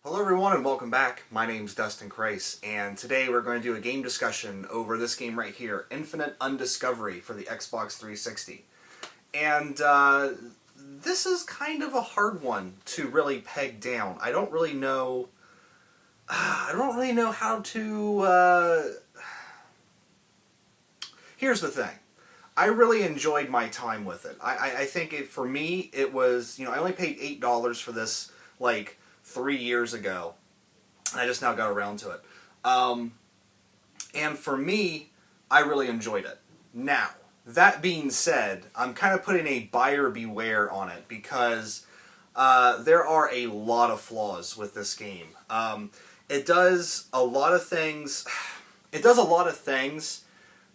Hello everyone and welcome back. My name's dustinkreis, and today we're going to do a game discussion over this game right here, Infinite Undiscovery for the Xbox 360. And this is kind of a hard one to really peg down. I don't really know how to Here's the thing. I really enjoyed my time with it. I think for me it was, I only paid $8 for this like 3 years ago, and I just now got around to it. And for me, I really enjoyed it. Now, that being said, I'm kind of putting a buyer beware on it because there are a lot of flaws with this game. It does a lot of things. It does a lot of things,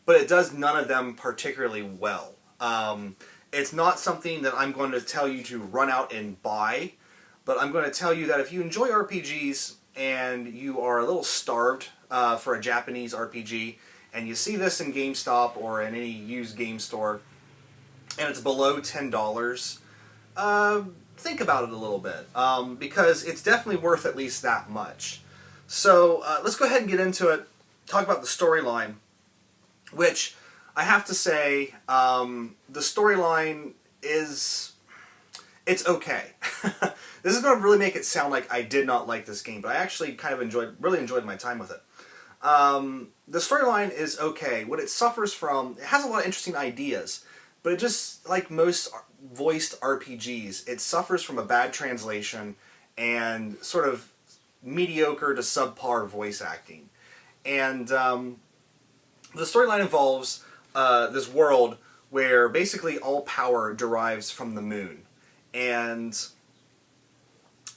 but it does none of them particularly well. It's not something that I'm going to tell you to run out and buy. But I'm going to tell you that if you enjoy RPGs and you are a little starved for a Japanese RPG, and you see this in GameStop or in any used game store, and it's below $10, think about it a little bit, because it's definitely worth at least that much. So let's go ahead and get into it, talk about the storyline, which I have to say, the storyline is... it's okay. This is going to really make it sound like I did not like this game, but I actually kind of really enjoyed my time with it. The storyline is okay. What it suffers from, it has a lot of interesting ideas, but it just, like most voiced RPGs, it suffers from a bad translation and sort of mediocre to subpar voice acting. And the storyline involves this world where basically all power derives from the moon. And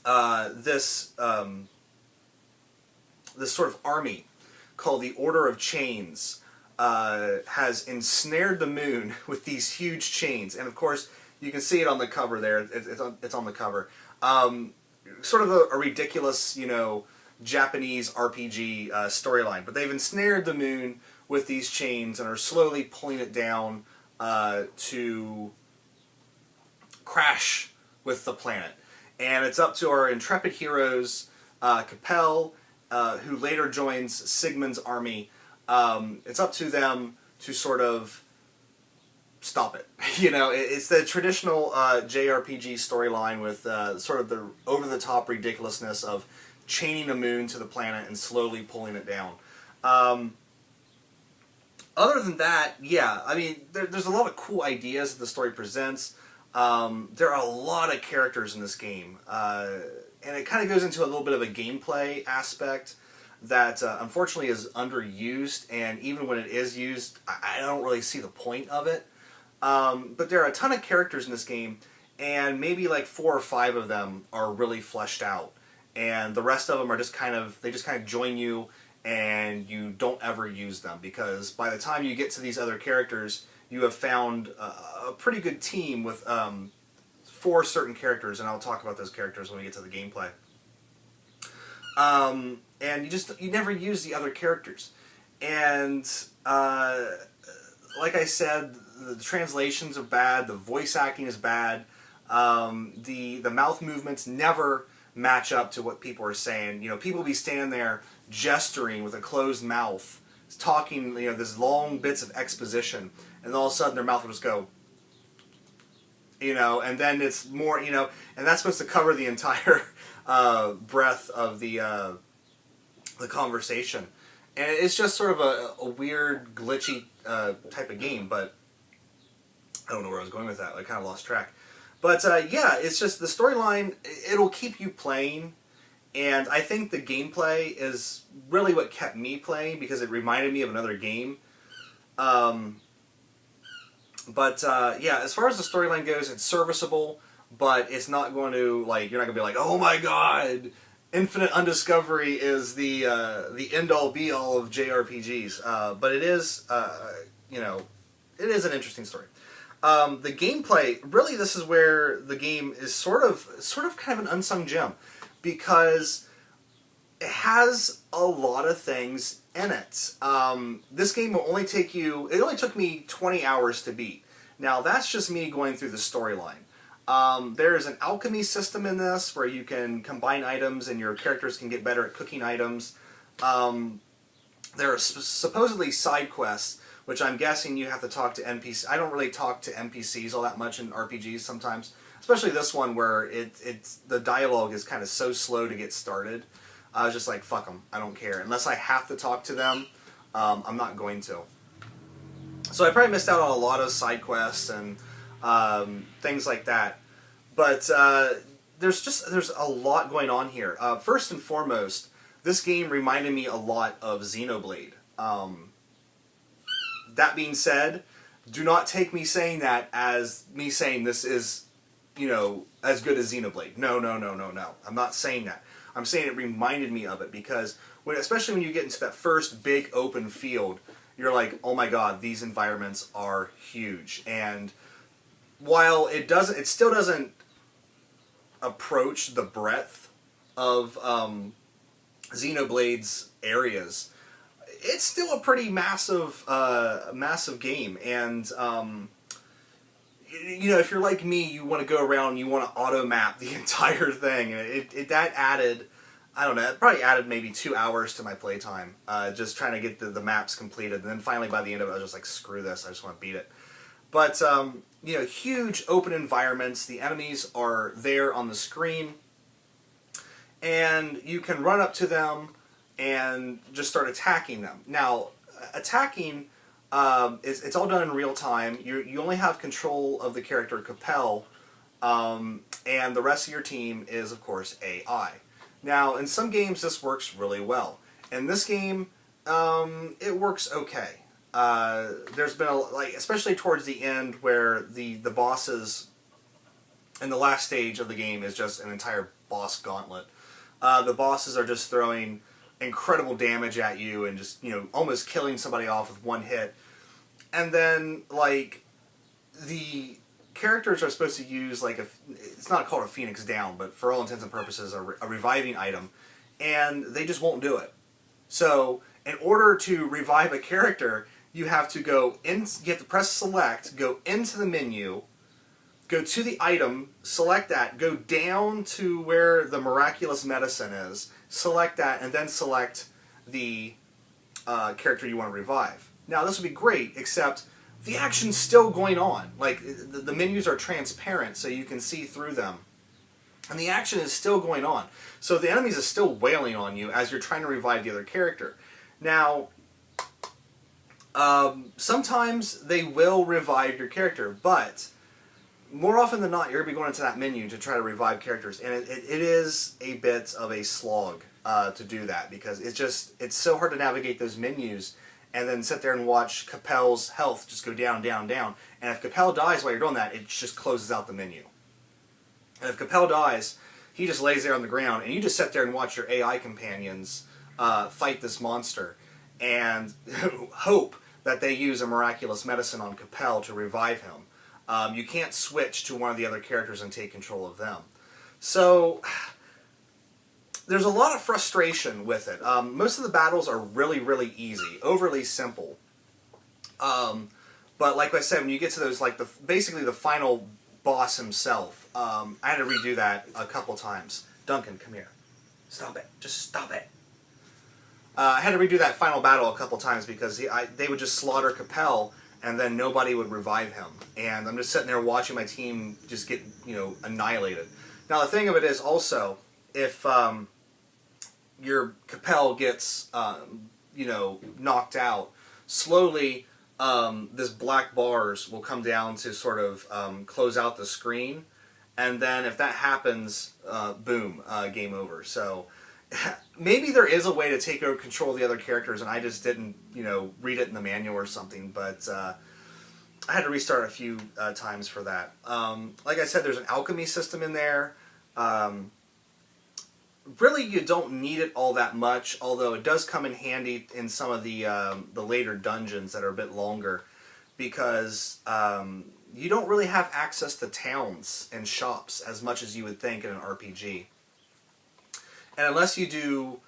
this sort of army called the Order of Chains has ensnared the moon with these huge chains. And of course, you can see it on the cover there. It's on the cover. Sort of a ridiculous, Japanese RPG storyline. But they've ensnared the moon with these chains and are slowly pulling it down to crash with the planet. And it's up to our intrepid heroes, Capel, who later joins Sigmund's army. It's up to them to sort of stop it. It's the traditional JRPG storyline with sort of the over-the-top ridiculousness of chaining a moon to the planet and slowly pulling it down. Other than that, yeah, I mean, there's a lot of cool ideas that the story presents. There are a lot of characters in this game, and it kind of goes into a little bit of a gameplay aspect that unfortunately is underused, and even when it is used, I don't really see the point of it. But there are a ton of characters in this game, and maybe like 4 or 5 of them are really fleshed out, and the rest of them are just they just kind of join you, and you don't ever use them, because by the time you get to these other characters, you have found a pretty good team with 4 certain characters, and I'll talk about those characters when we get to the gameplay. And you never use the other characters. And like I said, the translations are bad, the voice acting is bad, the mouth movements never match up to what people are saying. People be standing there gesturing with a closed mouth, talking, this long bits of exposition, and all of a sudden their mouth will just go, and then it's more, and that's supposed to cover the entire breadth of the conversation. And it's just sort of a weird, glitchy type of game, but I don't know where I was going with that. I kind of lost track. But yeah, it's just the storyline, it'll keep you playing. And I think the gameplay is really what kept me playing, because it reminded me of another game. Yeah, as far as the storyline goes, it's serviceable, but it's not going to, you're not going to be like, oh my god, Infinite Undiscovery is the end-all be-all of JRPGs. But it is, it is an interesting story. The gameplay, really this is where the game is sort of kind of an unsung gem, because it has a lot of things in it. This game will only take you, it only took me 20 hours to beat. Now that's just me going through the storyline. There's an alchemy system in this where you can combine items and your characters can get better at cooking items. There are supposedly side quests, which I'm guessing you have to talk to NPCs. I don't really talk to NPCs all that much in RPGs sometimes, especially this one where it's the dialogue is kind of so slow to get started. I was just like, fuck them, I don't care. Unless I have to talk to them, I'm not going to. So I probably missed out on a lot of side quests and things like that. But there's a lot going on here. First and foremost, this game reminded me a lot of Xenoblade. That being said, do not take me saying that as me saying this is, you know, as good as Xenoblade. No. I'm not saying that. I'm saying it reminded me of it because, especially when you get into that first big open field, you're like, oh my god, these environments are huge. And while it still doesn't approach the breadth of Xenoblade's areas, it's still a pretty massive game. And you know, if you're like me, you want to go around and you want to auto map the entire thing, and that added, I don't know, it probably added maybe 2 hours to my playtime, just trying to get the maps completed. And then finally by the end of it, I was just like, screw this, I just want to beat it. But you know, huge open environments. The enemies are there on the screen, and you can run up to them and just start attacking them. Now, attacking, it's all done in real time. You only have control of the character Capel, and the rest of your team is, of course, AI. Now, in some games, this works really well. In this game, it works okay. There's been especially towards the end, where the bosses in the last stage of the game is just an entire boss gauntlet. The bosses are just throwing incredible damage at you and just, you know, almost killing somebody off with one hit. And then, like, the characters are supposed to use, like, it's not called a Phoenix Down, but for all intents and purposes, a reviving item, and they just won't do it. So, in order to revive a character, you have to go in, you have to press select, go into the menu, go to the item, select that, go down to where the miraculous medicine is, select that, and then select the character you want to revive. Now, this would be great, except the action's still going on. Like, the menus are transparent, so you can see through them. And the action is still going on. So the enemies are still wailing on you as you're trying to revive the other character. Now, sometimes they will revive your character, but more often than not, you're going to be going into that menu to try to revive characters, and it is a bit of a slog to do that, because it's so hard to navigate those menus and then sit there and watch Capel's health just go down, down, down. And if Capel dies while you're doing that, it just closes out the menu. And if Capel dies, he just lays there on the ground, and you just sit there and watch your AI companions fight this monster and hope that they use a miraculous medicine on Capel to revive him. You can't switch to one of the other characters and take control of them. So there's a lot of frustration with it. Most of the battles are really, really easy, overly simple. But like I said, when you get to those, like basically the final boss himself, I had to redo that a couple times. Duncan, come here. Stop it. Just stop it. I had to redo that final battle a couple times because they would just slaughter Capel, and then nobody would revive him. And I'm just sitting there watching my team just get, you know, annihilated. Now the thing of it is also, if your Capel gets, you know, knocked out, slowly this black bars will come down to sort of close out the screen, and then if that happens, boom, game over. So maybe there is a way to take over control of the other characters, and I just didn't, you know, read it in the manual or something, but I had to restart a few times for that. Like I said, there's an alchemy system in there. Really, you don't need it all that much, although it does come in handy in some of the later dungeons that are a bit longer, because you don't really have access to towns and shops as much as you would think in an RPG. And unless you do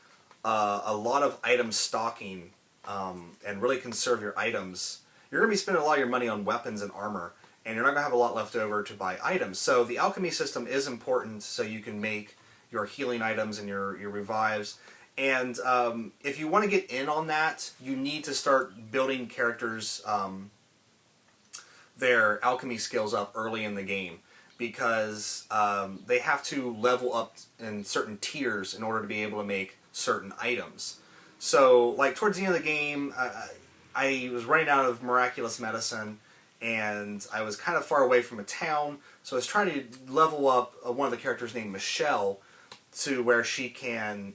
a lot of item stocking and really conserve your items, you're going to be spending a lot of your money on weapons and armor, and you're not going to have a lot left over to buy items. So the alchemy system is important so you can make your healing items and your revives. And if you want to get in on that, you need to start building characters, their alchemy skills up early in the game, because they have to level up in certain tiers in order to be able to make certain items. So, like, towards the end of the game, I was running out of miraculous medicine, and I was kind of far away from a town, so I was trying to level up one of the characters named Michelle to where she can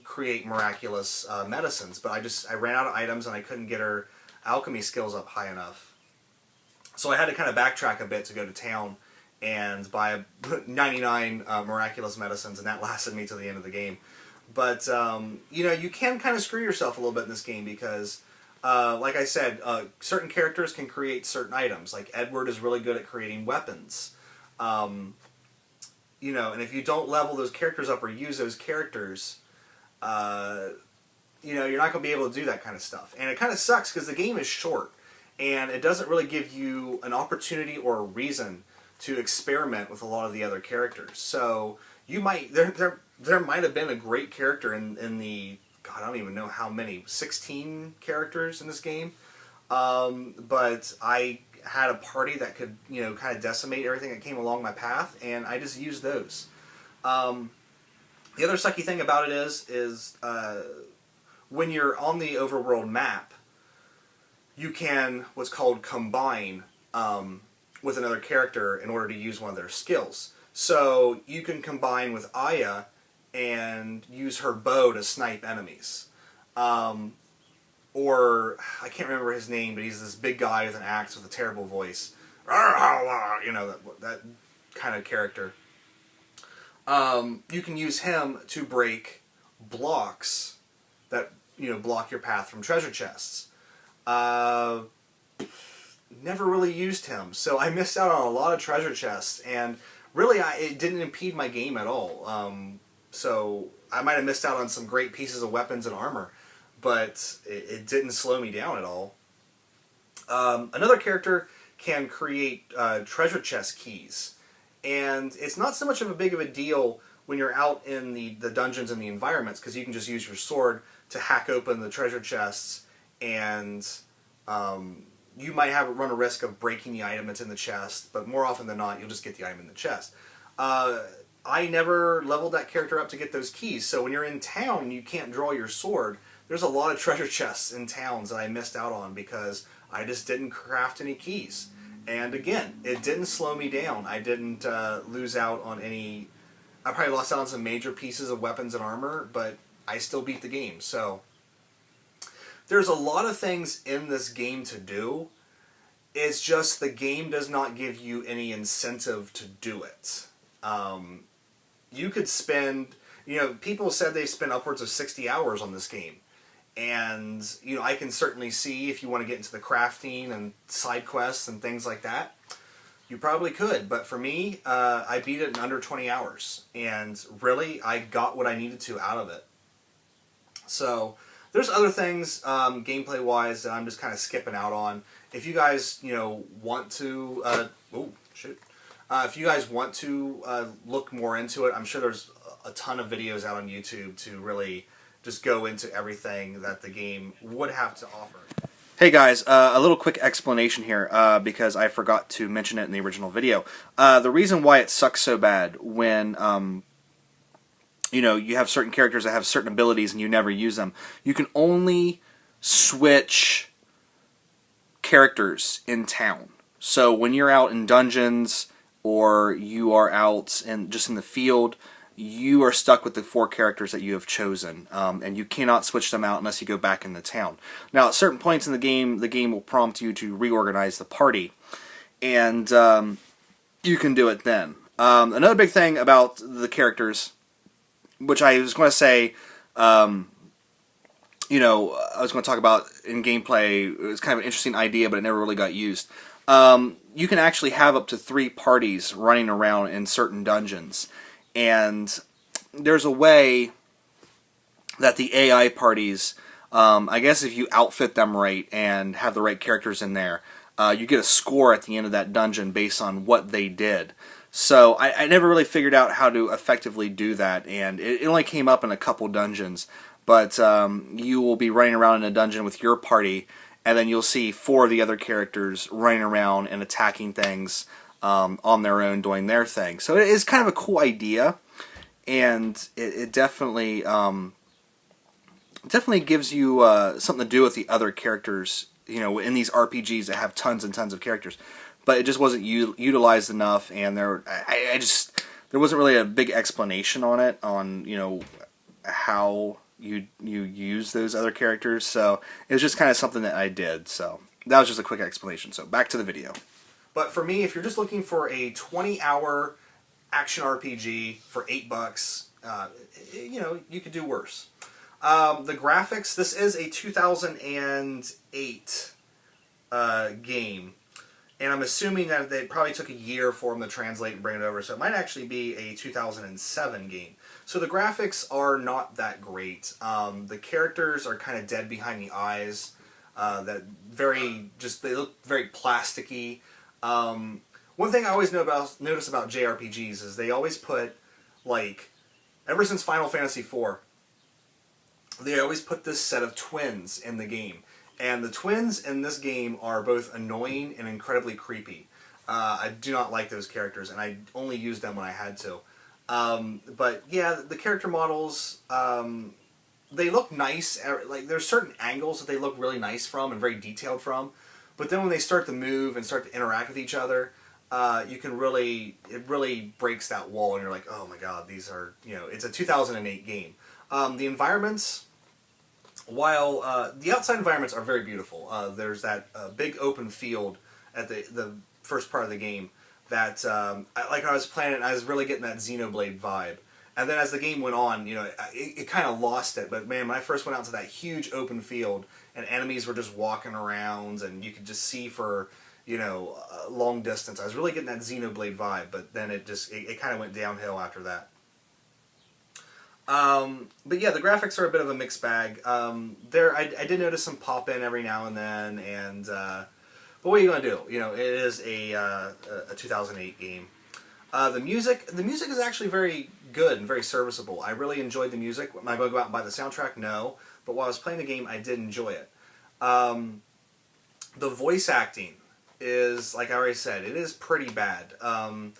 create miraculous medicines, but I ran out of items and I couldn't get her alchemy skills up high enough. So I had to kind of backtrack a bit to go to town and buy 99 miraculous medicines, and that lasted me to the end of the game. But, you know, you can kind of screw yourself a little bit in this game because, like I said, certain characters can create certain items. Like Edward is really good at creating weapons. You know, and if you don't level those characters up or use those characters, you know, you're not going to be able to do that kind of stuff. And it kind of sucks because the game is short, and it doesn't really give you an opportunity or a reason to experiment with a lot of the other characters. So you might there might have been a great character in the, God, I don't even know how many, 16 characters in this game. But I had a party that could, you know, kind of decimate everything that came along my path, and I just used those. The other sucky thing about it is when you're on the overworld map, you can what's called combine with another character in order to use one of their skills. So you can combine with Aya and use her bow to snipe enemies. Or, I can't remember his name, but he's this big guy with an axe with a terrible voice. You know, that kind of character. You can use him to break blocks that, you know, block your path from treasure chests. Never really used him, so I missed out on a lot of treasure chests, and really it didn't impede my game at all. So I might have missed out on some great pieces of weapons and armor, but it didn't slow me down at all. Another character can create treasure chest keys, and it's not so much of a big of a deal when you're out in the dungeons and the environments, because you can just use your sword to hack open the treasure chests, and you might run a risk of breaking the item that's in the chest, but more often than not, you'll just get the item in the chest. I never leveled that character up to get those keys, so when you're in town and you can't draw your sword, there's a lot of treasure chests in towns that I missed out on because I just didn't craft any keys. And again, it didn't slow me down. I didn't lose out on any... I probably lost out on some major pieces of weapons and armor, but I still beat the game. So there's a lot of things in this game to do. It's just the game does not give you any incentive to do it. You could spend... You know, people said they spent upwards of 60 hours on this game. And, you know, I can certainly see if you want to get into the crafting and side quests and things like that, you probably could. But for me, I beat it in under 20 hours. And really, I got what I needed to out of it. So there's other things, gameplay-wise, that I'm just kind of skipping out on. If you guys, you know, want to... if you guys want to look more into it, I'm sure there's a ton of videos out on YouTube to really just go into everything that the game would have to offer. Hey guys, a little quick explanation here, because I forgot to mention it in the original video. The reason why it sucks so bad when, you know, you have certain characters that have certain abilities and you never use them. You can only switch characters in town. So when you're out in dungeons or you are out just in the field, you are stuck with the 4 characters that you have chosen, and you cannot switch them out unless you go back in the town. Now, at certain points in the game will prompt you to reorganize the party, and you can do it then. Another big thing about the characters, which I was going to say, you know, I was going to talk about in gameplay, it was kind of an interesting idea, but it never really got used. You can actually have up to 3 parties running around in certain dungeons. And there's a way that the AI parties, I guess if you outfit them right and have the right characters in there, you get a score at the end of that dungeon based on what they did. So I never really figured out how to effectively do that, and it only came up in a couple dungeons. But you will be running around in a dungeon with your party, and then you'll see 4 of the other characters running around and attacking things on their own, doing their thing. So it is kind of a cool idea, and it definitely definitely gives you something to do with the other characters, you know, in these RPGs that have tons and tons of characters. But it just wasn't utilized enough, and there wasn't really a big explanation on it, on, you know, how you use those other characters. So it was just kind of something that I did. So that was just a quick explanation. So back to the video. But for me, if you're just looking for a 20-hour action RPG for $8, you know, you could do worse. The graphics, this is a 2008 game. And I'm assuming that they probably took a year for them to translate and bring it over, so it might actually be a 2007 game. So the graphics are not that great. The characters are kind of dead behind the eyes. They look very plasticky. One thing I always notice about JRPGs is they always put, like, ever since Final Fantasy IV, they always put this set of twins in the game. And the twins in this game are both annoying and incredibly creepy. I do not like those characters, and I only used them when I had to. But yeah, the character models, they look nice. Like, there's certain angles that they look really nice from and very detailed from. But then when they start to move and start to interact with each other, it really breaks that wall, and you're like, oh my god, these are, you know, it's a 2008 game. The environments, while the outside environments are very beautiful, there's that big open field at the first part of the game that, like I was playing it, I was really getting that Xenoblade vibe. And then as the game went on, you know, it kind of lost it. But man, when I first went out to that huge open field and enemies were just walking around and you could just see for, you know, a long distance, I was really getting that Xenoblade vibe. But then it kind of went downhill after that. But yeah, the graphics are a bit of a mixed bag. I did notice some pop in every now and then, and but what are you gonna do? You know, it is a 2008 game. The music is actually very good and very serviceable. I really enjoyed the music. Am I going to go out and buy the soundtrack? No. But while I was playing the game, I did enjoy it. The voice acting is, like I already said, it is pretty bad. I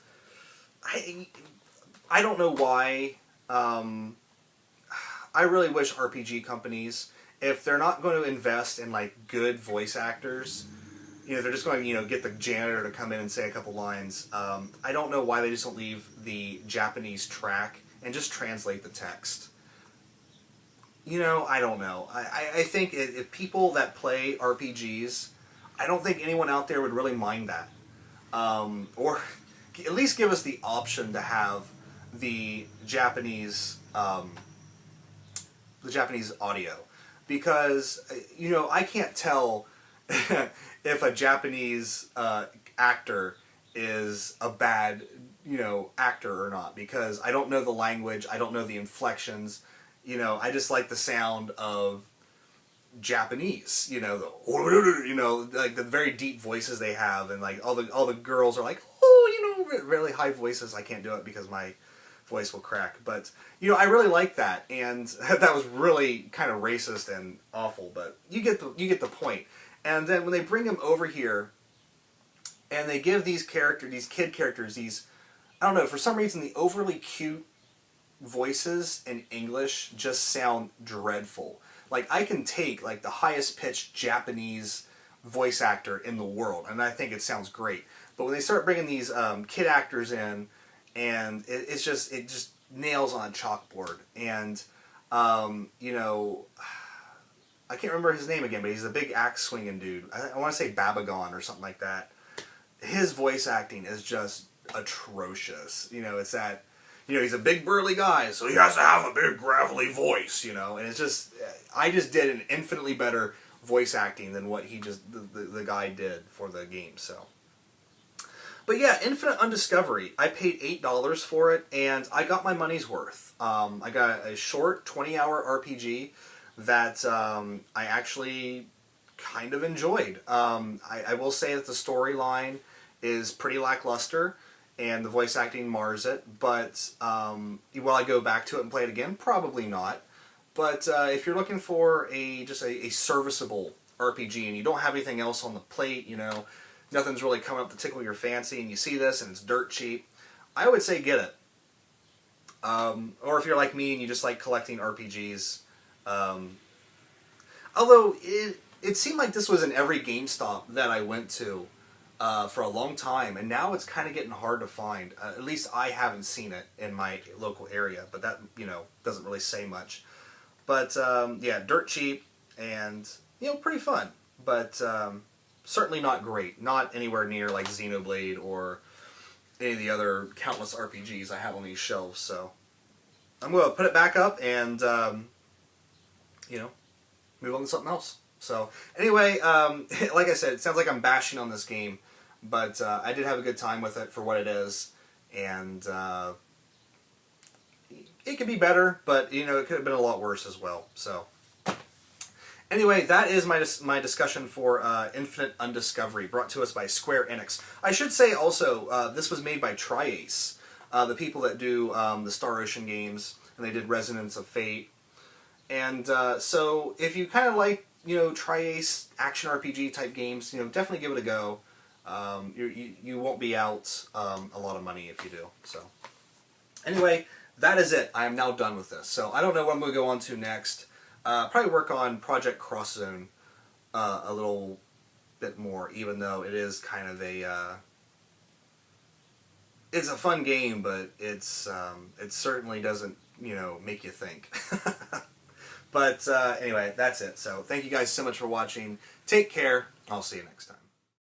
don't know why. I really wish RPG companies, if they're not going to invest in, like, good voice actors, you know, they're just going to, you know, get the janitor to come in and say a couple lines. I don't know why they just don't leave the Japanese track and just translate the text. You know, I don't know. I think if people that play RPGs, I don't think anyone out there would really mind that. Or at least give us the option to have the Japanese audio. Because, you know, I can't tell if a Japanese actor is a bad, you know, actor or not, because I don't know the language, I don't know the inflections, you know, I just like the sound of Japanese, you know, like the very deep voices they have, and like all the girls are like, oh, you know, really high voices. I can't do it because my voice will crack, but you know, I really like that, and that was really kind of racist and awful, but you get the point. And then when they bring them over here, and they give these kid characters, these, I don't know, for some reason the overly cute voices in English just sound dreadful. Like, I can take, like, the highest pitched Japanese voice actor in the world, and I think it sounds great. But when they start bringing these kid actors in, and it just nails on a chalkboard. And, you know, I can't remember his name again, but he's a big axe swinging dude. I want to say Babagon or something like that. His voice acting is just atrocious. You know, it's that, you know, he's a big burly guy, so he has to have a big gravelly voice, you know, and it's just, I just did an infinitely better voice acting than what the guy did for the game, so. But yeah, Infinite Undiscovery, I paid $8 for it, and I got my money's worth. I got a short 20-hour RPG that I actually kind of enjoyed. I will say that the storyline is pretty lackluster, and the voice acting mars it, but will I go back to it and play it again? Probably not. But if you're looking for just a serviceable RPG and you don't have anything else on the plate, you know, nothing's really coming up to tickle your fancy, and you see this and it's dirt cheap, I would say get it. Or if you're like me and you just like collecting RPGs, although it seemed like this was in every GameStop that I went to for a long time, and now it's kind of getting hard to find. At least I haven't seen it in my local area, but that, you know, doesn't really say much. But yeah, dirt cheap and, you know, pretty fun, but certainly not great. Not anywhere near like Xenoblade or any of the other countless RPGs I have on these shelves. So I'm going to put it back up and, you know, move on to something else. So anyway, like I said, it sounds like I'm bashing on this game, but I did have a good time with it for what it is, and it could be better, but, you know, it could have been a lot worse as well. So anyway, that is my discussion for Infinite Undiscovery, brought to us by Square Enix. I should say also, this was made by Tri-Ace, the people that do the Star Ocean games, and they did Resonance of Fate. And so if you kind of like, you know, Tri-Ace action RPG type games, you know, definitely give it a go. You won't be out a lot of money if you do. So anyway, that is it. I am now done with this. So I don't know what I'm going to go on to next. Probably work on Project Cross Zone a little bit more, even though it is kind of a it's a fun game, but it certainly doesn't, you know, make you think. But anyway, that's it. So thank you guys so much for watching. Take care. I'll see you next time.